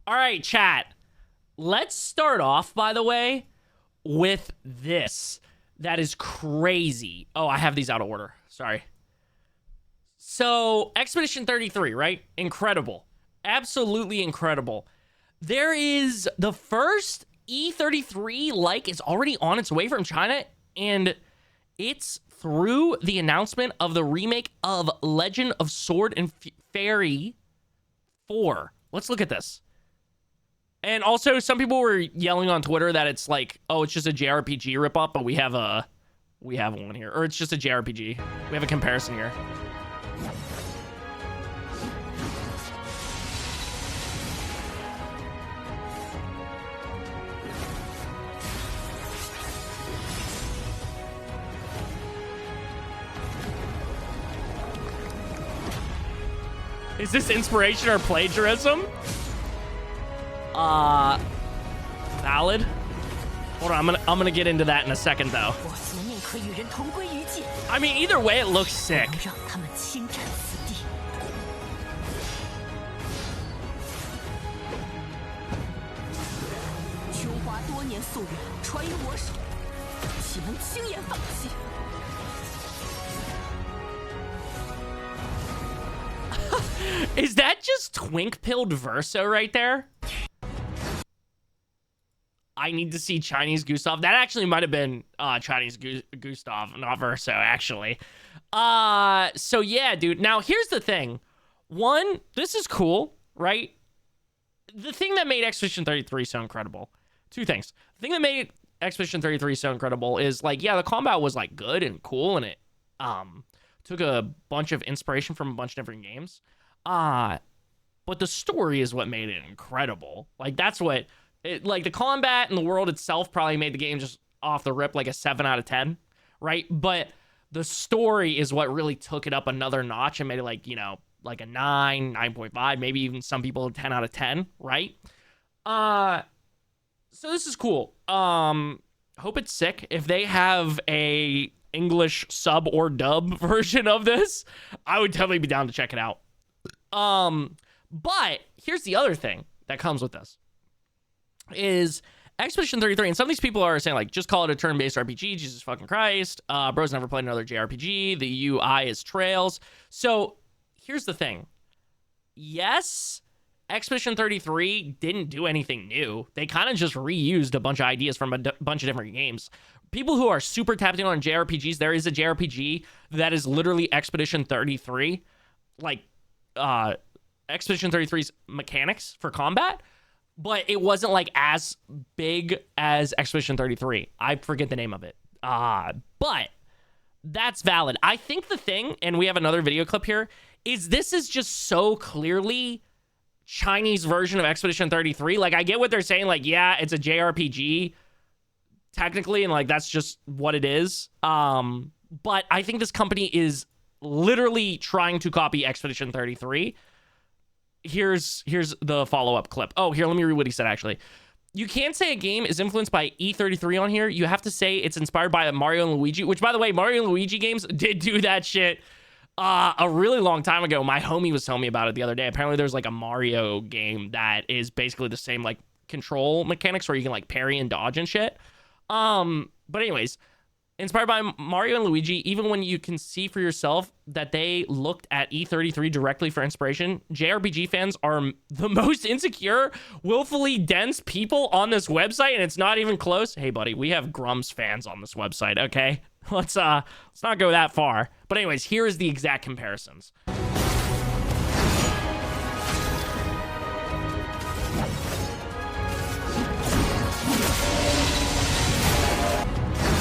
All right, chat. Let's start off, by the way, with this. That is crazy. Oh, I have these out of order. Sorry. So, Expedition 33, right? Incredible. Absolutely incredible. There is the first E33 like is already on its way from China, and it's through the announcement of the remake of Legend of Sword and Fairy 4. Let's look at this. And also, some people were yelling on Twitter that it's like, oh, it's just a JRPG ripoff, but we have one here, or it's just a JRPG. We have a comparison here. Is this inspiration or plagiarism? Valid. Hold on, I'm gonna get into that in a second, though. I mean, either way, it looks sick. Is that just twink-pilled Verso right there? I need to see Chinese Gustav. That actually might have been Chinese Gustav, not Verso, actually. So yeah, dude. Now, here's the thing. One, this is cool, right? The thing that made Expedition 33 so incredible. Two things. The thing that made Expedition 33 so incredible is, like, yeah, the combat was, like, good and cool, and it took a bunch of inspiration from a bunch of different games. But the story is what made it incredible. Like, that's what... like, the combat and the world itself probably made the game just off the rip like a 7 out of 10, right? But the story is what really took it up another notch and made it, like, you know, like a 9, 9.5, maybe even some people 10 out of 10, right? So this is cool. Hope it's sick. If they have a English sub or dub version of this, I would totally be down to check it out. But here's the other thing that comes with this. Is Expedition 33, and some of these people are saying, like, just call it a turn-based RPG, Jesus fucking Christ. Bro's never played another JRPG. The UI is Trails. So, here's the thing. Yes, Expedition 33 didn't do anything new. They kind of just reused a bunch of ideas from a bunch of different games. People who are super tapped in on JRPGs, there is a JRPG that is literally Expedition 33. Like, Expedition 33's mechanics for combat. But it wasn't, like, as big as Expedition 33. I forget the name of it. But that's valid. I think the thing, and we have another video clip here, is this is just so clearly Chinese version of Expedition 33. Like, I get what they're saying. Like, yeah, it's a JRPG, technically, and, like, that's just what it is. But I think this company is literally trying to copy Expedition 33. Here's the follow-up clip. Oh, here, let me read what he said, actually. You can't say a game is influenced by E33 on here. You have to say it's inspired by Mario and Luigi, which, by the way, Mario and Luigi games did do that shit a really long time ago. My homie was telling me about it the other day. Apparently, there's, like, a Mario game that is basically the same, like, control mechanics where you can, like, parry and dodge and shit. But anyways... Inspired by Mario and Luigi, even when you can see for yourself that they looked at E33 directly for inspiration, JRPG fans are the most insecure, willfully dense people on this website, and it's not even close. Hey, buddy, we have Grumps fans on this website, okay? Let's not go that far. But anyways, here is the exact comparisons.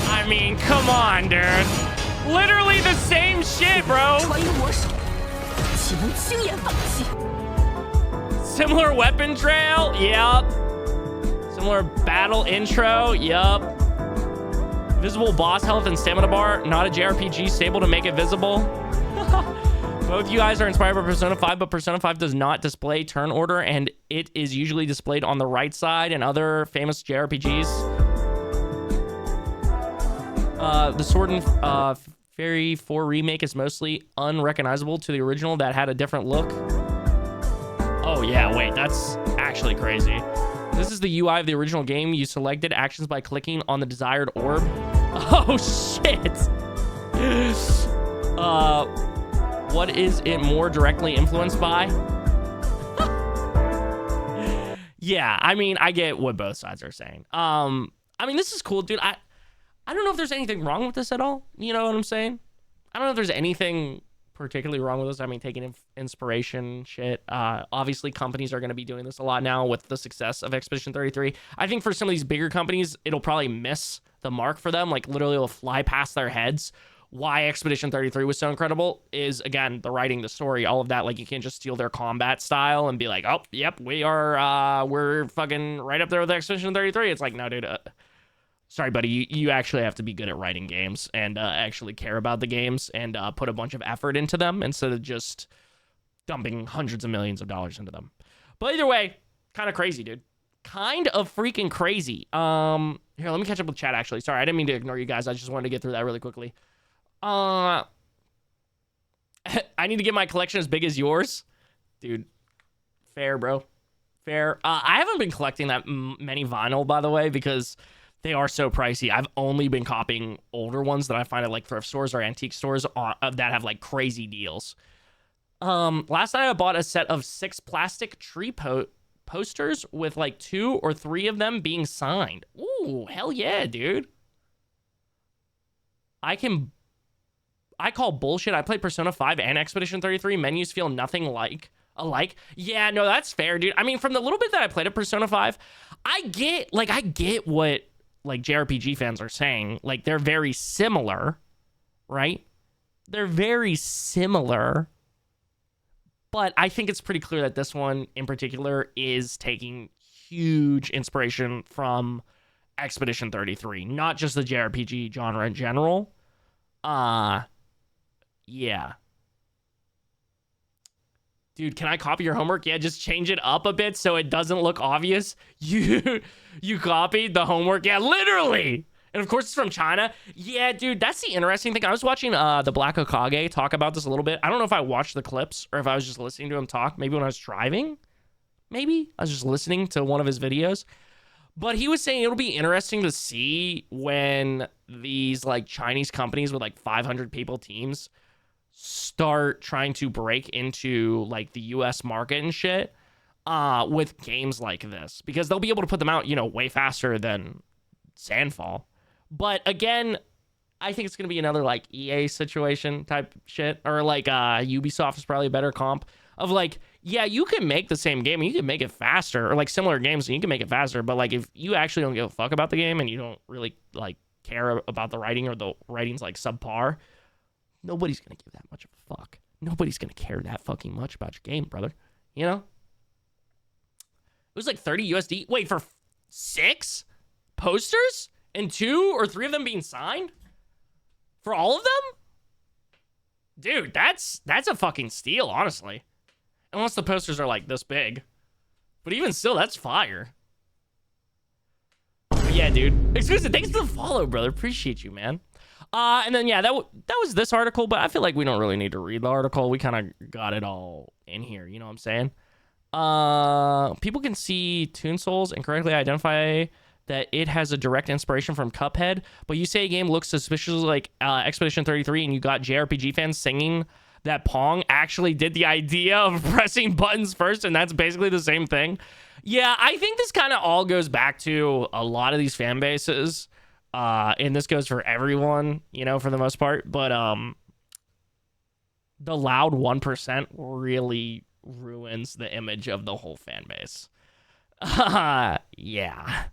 I mean, come on, dude. Literally the same shit, bro. Similar weapon trail? Yup. Similar battle intro? Yup. Visible boss health and stamina bar. Not a JRPG stable to make it visible. Both you guys are inspired by Persona 5, but Persona 5 does not display turn order, and it is usually displayed on the right side in other famous JRPGs. The Sword and Fairy 4 remake is mostly unrecognizable to the original that had a different look. Oh yeah, wait, that's actually crazy. This is the UI of the original game. You selected actions by clicking on the desired orb. Oh, shit. What is it more directly influenced by? Yeah, I mean, I get what both sides are saying. I mean, this is cool, dude. I don't know if there's anything wrong with this at all. You know what I'm saying? I don't know if there's anything particularly wrong with this. I mean, taking inspiration, shit. Obviously, companies are going to be doing this a lot now with the success of Expedition 33. I think for some of these bigger companies, it'll probably miss the mark for them. Like, literally, it'll fly past their heads. Why Expedition 33 was so incredible is, again, the writing, the story, all of that. Like, you can't just steal their combat style and be like, oh, yep, we're fucking right up there with Expedition 33. It's like, no, dude, sorry, buddy, you actually have to be good at writing games and actually care about the games and put a bunch of effort into them instead of just dumping hundreds of millions of dollars into them. But either way, kind of crazy, dude. Kind of freaking crazy. Here, let me catch up with chat, actually. Sorry, I didn't mean to ignore you guys. I just wanted to get through that really quickly. I need to get my collection as big as yours. Dude, fair, bro. Fair. I haven't been collecting that many vinyl, by the way, because they are so pricey. I've only been copying older ones that I find at like thrift stores or antique stores that have like crazy deals. Last night I bought a set of 6 plastic tree posters with like 2 or 3 of them being signed. Ooh, hell yeah, dude. I call bullshit. I played Persona 5 and Expedition 33. Menus feel nothing alike. Yeah, no, that's fair, dude. I mean, from the little bit that I played at Persona 5, I get what like JRPG fans are saying. Like, they're very similar, right? They're very similar. But I think it's pretty clear that this one in particular is taking huge inspiration from Expedition 33, not just the JRPG genre in general. Yeah. Dude, can I copy your homework? Yeah, just change it up a bit so it doesn't look obvious. You copied the homework? Yeah, literally. And of course it's from China. Yeah, dude, that's the interesting thing. I was watching the Black Hokage talk about this a little bit. I don't know if I watched the clips or if I was just listening to him talk. Maybe when I was driving. Maybe I was just listening to one of his videos. But he was saying it'll be interesting to see when these like Chinese companies with like 500 people teams start trying to break into like the US market and shit with games like this, because they'll be able to put them out, you know, way faster than Sandfall. But again, I think it's going to be another like EA situation type shit, or like Ubisoft is probably a better comp of like, yeah, you can make the same game and you can make it faster, or like similar games and you can make it faster. But like, if you actually don't give a fuck about the game and you don't really like care about the writing, or the writing's like subpar, nobody's going to give that much of a fuck. Nobody's going to care that fucking much about your game, brother. You know? It was like 30 USD. Wait, for 6 posters and 2 or 3 of them being signed? For all of them? Dude, that's a fucking steal, honestly. Unless the posters are like this big. But even still, that's fire. But yeah, dude. Exclusive, thanks for the follow, brother. Appreciate you, man. And then, yeah, that was this article, but I feel like we don't really need to read the article. We kind of got it all in here, you know what I'm saying? People can see Toon Souls and correctly identify that it has a direct inspiration from Cuphead, but you say a game looks suspiciously like Expedition 33 and you got JRPG fans singing that Pong actually did the idea of pressing buttons first, and that's basically the same thing. Yeah, I think this kind of all goes back to a lot of these fan bases. And this goes for everyone, you know, for the most part. But the loud 1% really ruins the image of the whole fan base. Yeah.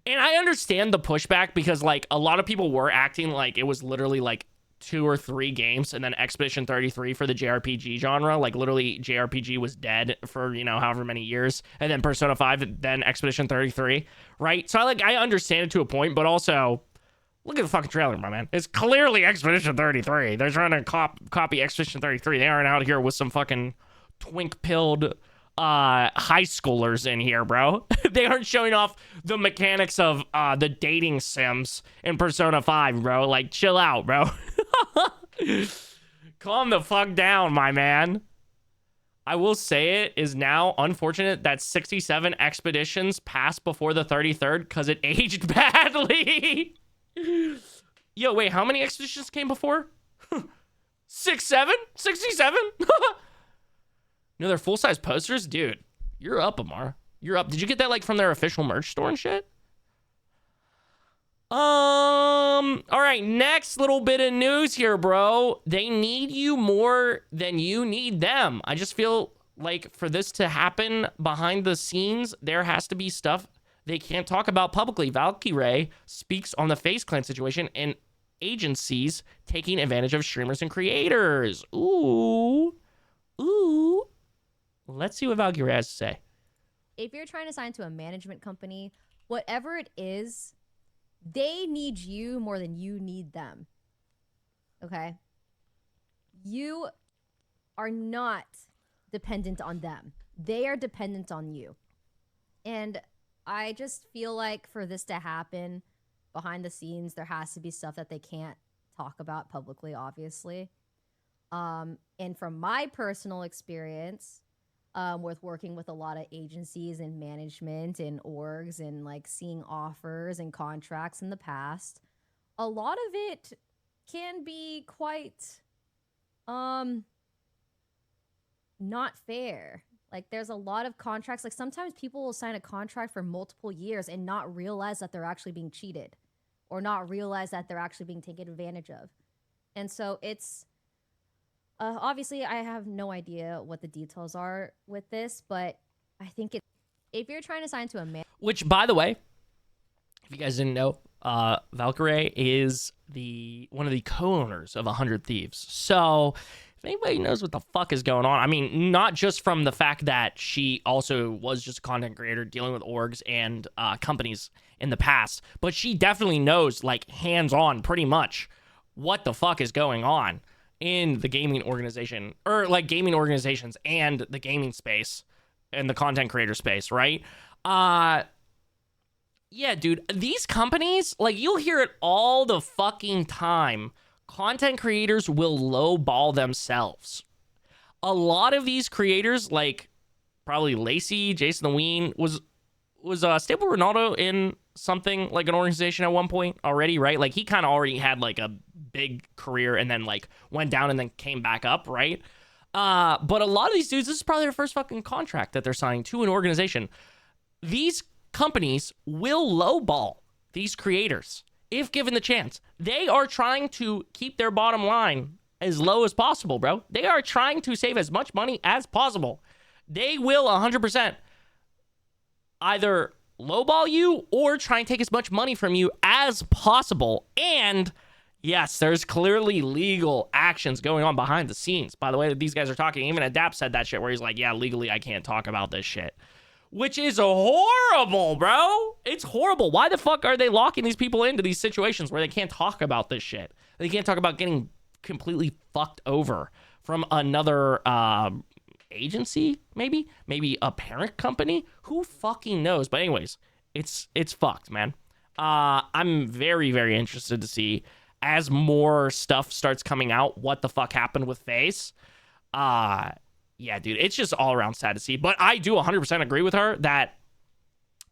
And I understand the pushback because, like, a lot of people were acting like it was literally, like, 2 or 3 games and then Expedition 33 for the JRPG genre. Like, literally, JRPG was dead for, you know, however many years. And then Persona 5, then Expedition 33, right? So, I understand it to a point, but also, look at the fucking trailer, my man. It's clearly Expedition 33. They're trying to copy Expedition 33. They aren't out here with some fucking twink-pilled high schoolers in here, bro. They aren't showing off the mechanics of the dating sims in Persona 5, bro. Like, chill out, bro. Calm the fuck down, my man. I will say it is now unfortunate that 67 expeditions passed before the 33rd because it aged badly. Yo, wait, how many expeditions came before? 67? 67? No, they're full-size posters? Dude, you're up, Amar. You're up. Did you get that, like, from their official merch store and shit? All right, next little bit of news here, bro. They need you more than you need them. I just feel like for this to happen behind the scenes, there has to be stuff they can't talk about publicly. Valkyrae speaks on the FaZe Clan situation and agencies taking advantage of streamers and creators. Ooh. Let's see what Valkyrae has to say. If you're trying to sign to a management company, whatever it is, they need you more than you need them. Okay? You are not dependent on them. They are dependent on you. And I just feel like for this to happen behind the scenes, there has to be stuff that they can't talk about publicly, obviously. And from my personal experience, with working with a lot of agencies and management and orgs and like seeing offers and contracts in the past, a lot of it can be quite not fair. Like there's a lot of contracts, like sometimes people will sign a contract for multiple years and not realize that they're actually being cheated or not realize that they're actually being taken advantage of. And so it's obviously, I have no idea what the details are with this, but I think if you're trying to sign to a man... Which, by the way, if you guys didn't know, Valkyrae is one of the co-owners of 100 Thieves. So, if anybody knows what the fuck is going on, I mean, not just from the fact that she also was just a content creator dealing with orgs and companies in the past, but she definitely knows, like, hands-on pretty much what the fuck is going on in the gaming organization, or like gaming organizations and the gaming space and the content creator space, right? Yeah, dude, these companies, like you'll hear it all the fucking time. Content creators will lowball themselves. A lot of these creators, like probably Lacey, Jason the Ween, was Stable Ronaldo in something like an organization at one point already, right? Like he kind of already had like a big career and then like went down and then came back up, right? But a lot of these dudes, this is probably their first fucking contract that they're signing to an organization. These companies will lowball these creators if given the chance. They are trying to keep their bottom line as low as possible, bro. They are trying to save as much money as possible. They will 100% either lowball you or try and take as much money from you as possible. And yes, there's clearly legal actions going on behind the scenes. By the way, that these guys are talking. Even Adapt said that shit where he's like, yeah, legally I can't talk about this shit. Which is horrible, bro. It's horrible. Why the fuck are they locking these people into these situations where they can't talk about this shit? They can't talk about getting completely fucked over from another agency, maybe a parent company. Who fucking knows? But anyways, it's fucked, man. I'm very, very interested to see as more stuff starts coming out what the fuck happened with FaZe. Yeah, dude, it's just all around sad to see. But I do 100% agree with her that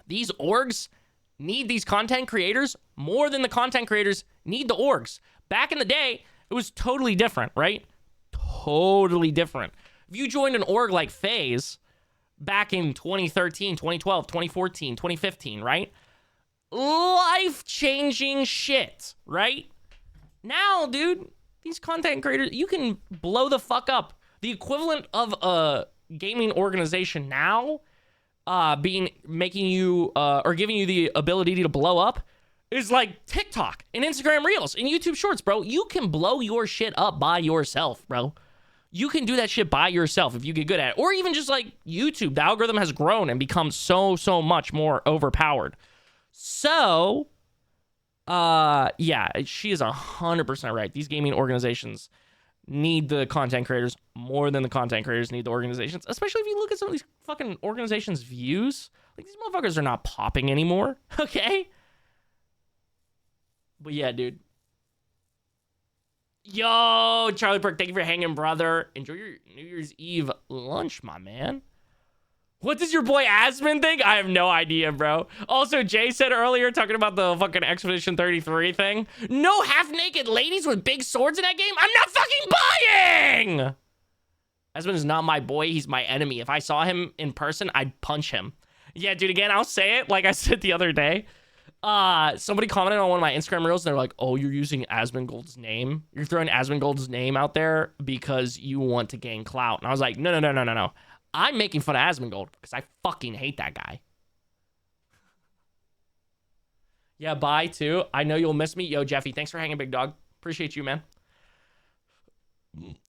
these orgs need these content creators more than the content creators need the orgs. Back in the day, it was totally different, right? Totally different. If you joined an org like FaZe back in 2013, 2012, 2014, 2015, right? Life-changing shit, right? Now, dude, these content creators, you can blow the fuck up. The equivalent of a gaming organization now making you or giving you the ability to blow up is like TikTok and Instagram Reels and YouTube Shorts, bro. You can blow your shit up by yourself, bro. You can do that shit by yourself if you get good at it. Or even just like YouTube. The algorithm has grown and become so much more overpowered. So, yeah, she is 100% right. These gaming organizations need the content creators more than the content creators need the organizations, especially if you look at some of these fucking organizations' views. Like, these motherfuckers are not popping anymore, okay? But yeah, dude. Yo, Charlie Perk, thank you for hanging, brother. Enjoy your New Year's Eve lunch, my man. What does your boy Asmon think? I have no idea, bro. Also, Jay said earlier, talking about the fucking Expedition 33 thing, no half-naked ladies with big swords in that game? I'm not fucking buying! Asmon is not my boy. He's my enemy. If I saw him in person, I'd punch him. Yeah, dude, again, I'll say it like I said the other day. Somebody commented on one of my Instagram reels, and they're like, oh, you're using Asmongold's name? You're throwing Asmongold's name out there because you want to gain clout. And I was like, no. I'm making fun of Asmongold because I fucking hate that guy. Yeah, bye, too. I know you'll miss me. Yo, Jeffy, thanks for hanging, big dog. Appreciate you, man.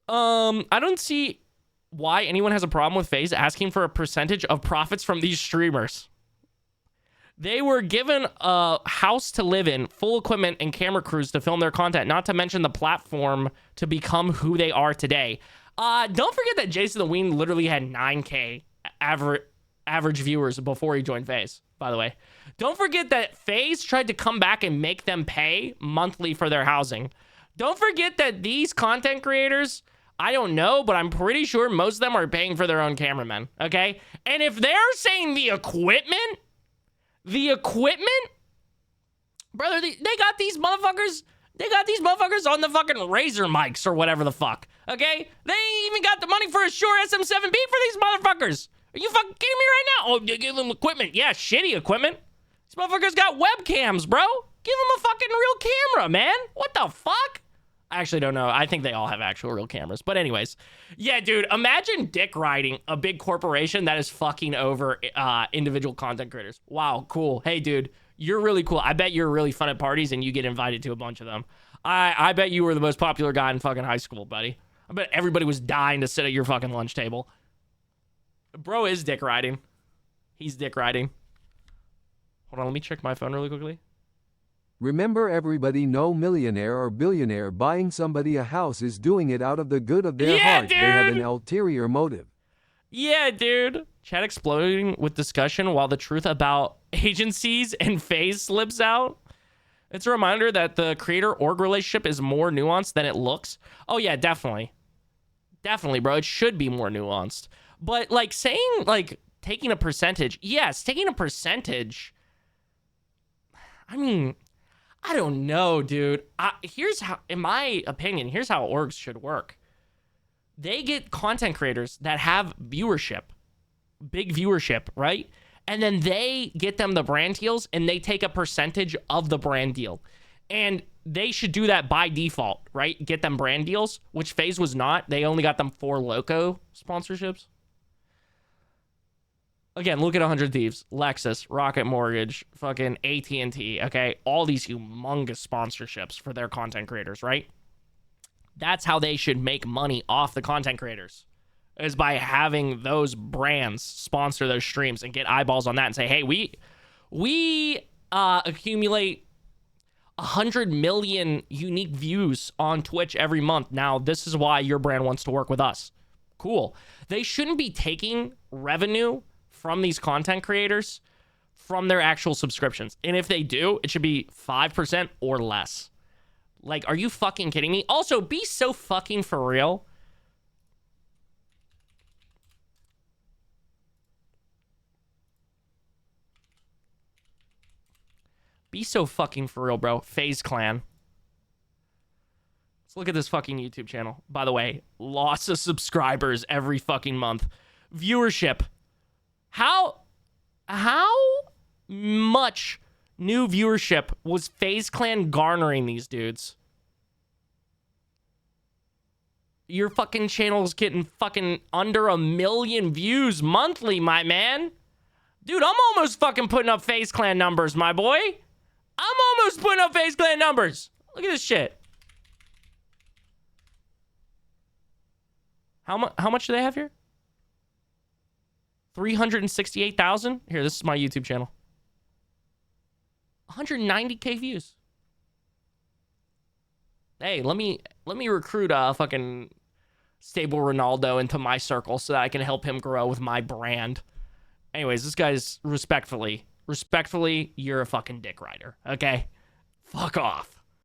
I don't see why anyone has a problem with FaZe asking for a percentage of profits from these streamers. They were given a house to live in, full equipment, and camera crews to film their content, not to mention the platform to become who they are today. Don't forget that Jason the Ween literally had 9K average viewers before he joined FaZe, by the way. Don't forget that FaZe tried to come back and make them pay monthly for their housing. Don't forget that these content creators, I don't know, but I'm pretty sure most of them are paying for their own cameramen, okay? And if they're saying the equipment, brother, they got these motherfuckers on the fucking Razer mics or whatever the fuck, okay? They ain't even got the money for a Shure SM7B for these motherfuckers. Are you fucking kidding me right now? Oh, you give them equipment. Yeah, shitty equipment. These motherfuckers got webcams, bro. Give them a fucking real camera, man. What the fuck? I actually don't know. I think they all have actual real cameras. But anyways, yeah, dude, imagine dick riding a big corporation that is fucking over individual content creators. Wow, cool. Hey, dude, you're really cool. I bet you're really fun at parties and you get invited to a bunch of them. I bet you were the most popular guy in fucking high school, buddy. I bet everybody was dying to sit at your fucking lunch table. Bro is dick riding. He's dick riding. Hold on, let me check my phone really quickly. Remember, everybody, no millionaire or billionaire buying somebody a house is doing it out of the good of their heart. Dude. They have an ulterior motive. Yeah, dude. Chat exploding with discussion while the truth about agencies and FaZe slips out. It's a reminder that the creator-org relationship is more nuanced than it looks. Oh, yeah, definitely. Definitely, bro. It should be more nuanced. But, like, saying, like, taking a percentage. Yes, taking a percentage. I mean, I don't know, dude. Here's how, in my opinion, here's how orgs should work. They get content creators that have viewership, big viewership, right? And then they get them the brand deals and they take a percentage of the brand deal. And they should do that by default, right? Get them brand deals, which FaZe was not. They only got them 4 Loco sponsorships. Again, look at 100 Thieves, Lexus, Rocket Mortgage, fucking AT&T, okay? All these humongous sponsorships for their content creators, right? That's how they should make money off the content creators, is by having those brands sponsor those streams and get eyeballs on that and say, hey, we accumulate 100 million unique views on Twitch every month. Now, this is why your brand wants to work with us. Cool. They shouldn't be taking revenue from these content creators from their actual subscriptions. And if they do, it should be 5% or less. Like, are you fucking kidding me? Also, be so fucking for real. Be so fucking for real, bro. FaZe Clan. Let's look at this fucking YouTube channel. By the way, loss of subscribers every fucking month. Viewership. How much new viewership was FaZe Clan garnering these dudes? Your fucking channel's getting fucking under 1 million views monthly, my man. Dude, I'm almost fucking putting up FaZe Clan numbers, my boy. I'm almost putting up FaZe Clan numbers. Look at this shit. How much do they have here? 368,000. Here, this is my YouTube channel. 190K views. Hey, let me recruit fucking Stable Ronaldo into my circle so that I can help him grow with my brand. Anyways, this guy's respectfully, you're a fucking dick rider, okay? Fuck off.